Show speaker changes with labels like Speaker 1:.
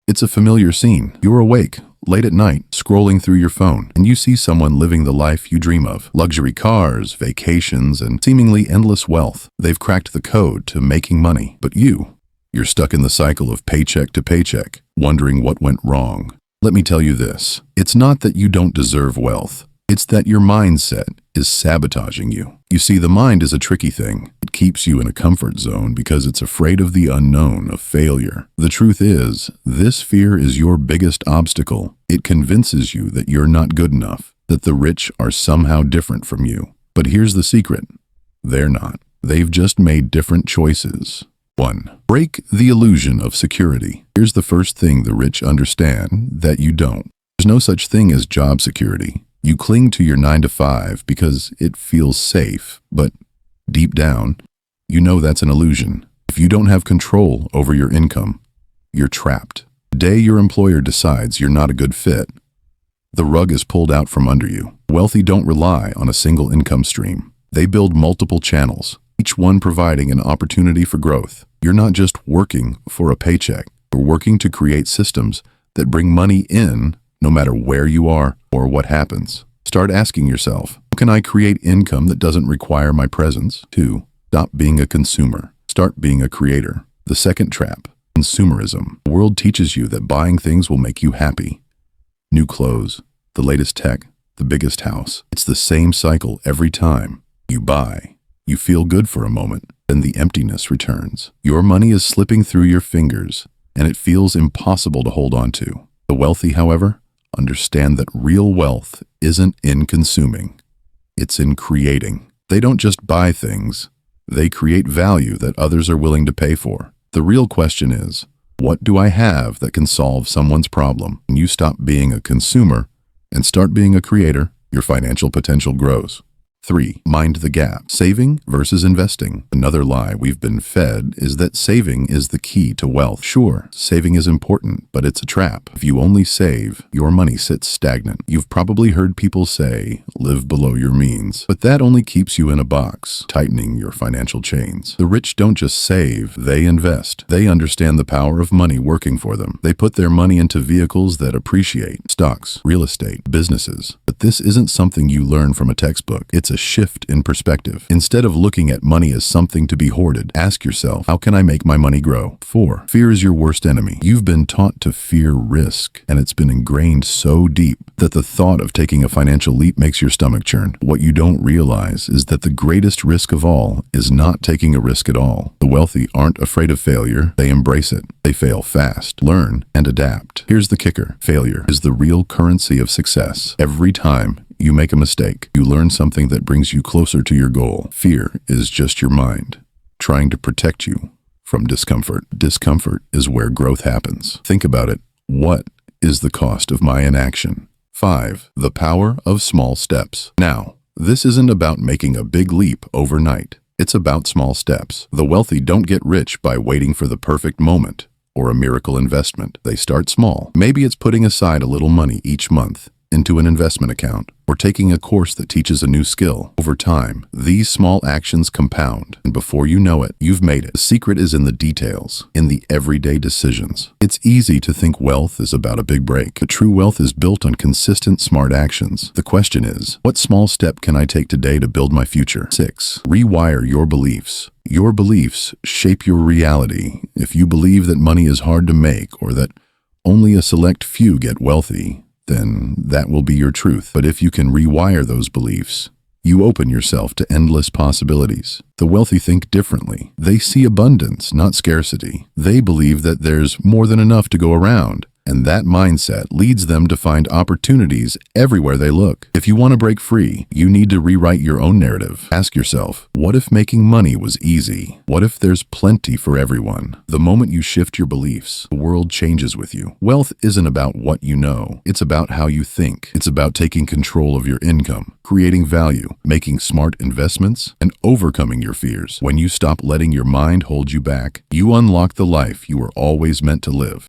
Speaker 1: It's a familiar scene. You're awake, late at night, scrolling through your phone, and you see someone living the life you dream of. Luxury cars, vacations, and seemingly endless wealth. They've cracked the code to making money. But you're stuck in the cycle of paycheck to paycheck, wondering what went wrong. Let me tell you this. It's not that you don't deserve wealth. It's that your mindset is sabotaging you. You see, the mind is a tricky thing. It keeps you in a comfort zone because it's afraid of the unknown, of failure. The truth is, this fear is your biggest obstacle. It convinces you that you're not good enough, that the rich are somehow different from you. But here's the secret. They're not. They've just made different choices. 1. Break the illusion of security. Here's the first thing the rich understand that you don't. There's no such thing as job security. You cling to your 9-to-5 because it feels safe, but deep down, you know that's an illusion. If you don't have control over your income, you're trapped. The day your employer decides you're not a good fit, the rug is pulled out from under you. Wealthy don't rely on a single income stream. They build multiple channels, each one providing an opportunity for growth. You're not just working for a paycheck. You're working to create systems that bring money in no matter where you are or what happens. Start asking yourself, how can I create income that doesn't require my presence? 2. Stop being a consumer. Start being a creator. The second trap, consumerism. The world teaches you that buying things will make you happy. New clothes, the latest tech, the biggest house. It's the same cycle every time. You buy. You feel good for a moment, then the emptiness returns. Your money is slipping through your fingers, and it feels impossible to hold on to. The wealthy, however, understand that real wealth isn't in consuming. It's in creating. They don't just buy things. They create value that others are willing to pay for. The real question is, what do I have that can solve someone's problem? When you stop being a consumer and start being a creator, your financial potential grows. 3. Mind the gap. Saving versus investing. Another lie we've been fed is that saving is the key to wealth. Sure, saving is important, but it's a trap. If you only save, your money sits stagnant. You've probably heard people say, live below your means, but that only keeps you in a box, tightening your financial chains. The rich don't just save, they invest. They understand the power of money working for them. They put their money into vehicles that appreciate, stocks, real estate, businesses. But this isn't something you learn from a textbook. It's a shift in perspective. Instead of looking at money as something to be hoarded, ask yourself, how can I make my money grow? 4. Fear is your worst enemy. You've been taught to fear risk, and it's been ingrained so deep that the thought of taking a financial leap makes your stomach churn. What you don't realize is that the greatest risk of all is not taking a risk at all. The wealthy aren't afraid of failure. They embrace it. They fail fast, learn, and adapt. Here's the kicker. Failure is the real currency of success. Every time you make a mistake, you learn something that brings you closer to your goal. Fear is just your mind trying to protect you from discomfort. Discomfort is where growth happens. Think about it. What is the cost of my inaction? 5. The power of small steps. Now, this isn't about making a big leap overnight. It's about small steps. The wealthy don't get rich by waiting for the perfect moment or a miracle investment. They start small. Maybe it's putting aside a little money each month into an investment account, or taking a course that teaches a new skill. Over time, these small actions compound, and before you know it, you've made it. The secret is in the details, in the everyday decisions. It's easy to think wealth is about a big break, but true wealth is built on consistent, smart actions. The question is, what small step can I take today to build my future? 6. Rewire your beliefs. Your beliefs shape your reality. If you believe that money is hard to make, or that only a select few get wealthy, then that will be your truth. But if you can rewire those beliefs, you open yourself to endless possibilities. The wealthy think differently. They see abundance, not scarcity. They believe that there's more than enough to go around, and that mindset leads them to find opportunities everywhere they look. If you want to break free, you need to rewrite your own narrative. Ask yourself, what if making money was easy? What if there's plenty for everyone? The moment you shift your beliefs, the world changes with you. Wealth isn't about what you know. It's about how you think. It's about taking control of your income, creating value, making smart investments, and overcoming your fears. When you stop letting your mind hold you back, you unlock the life you were always meant to live.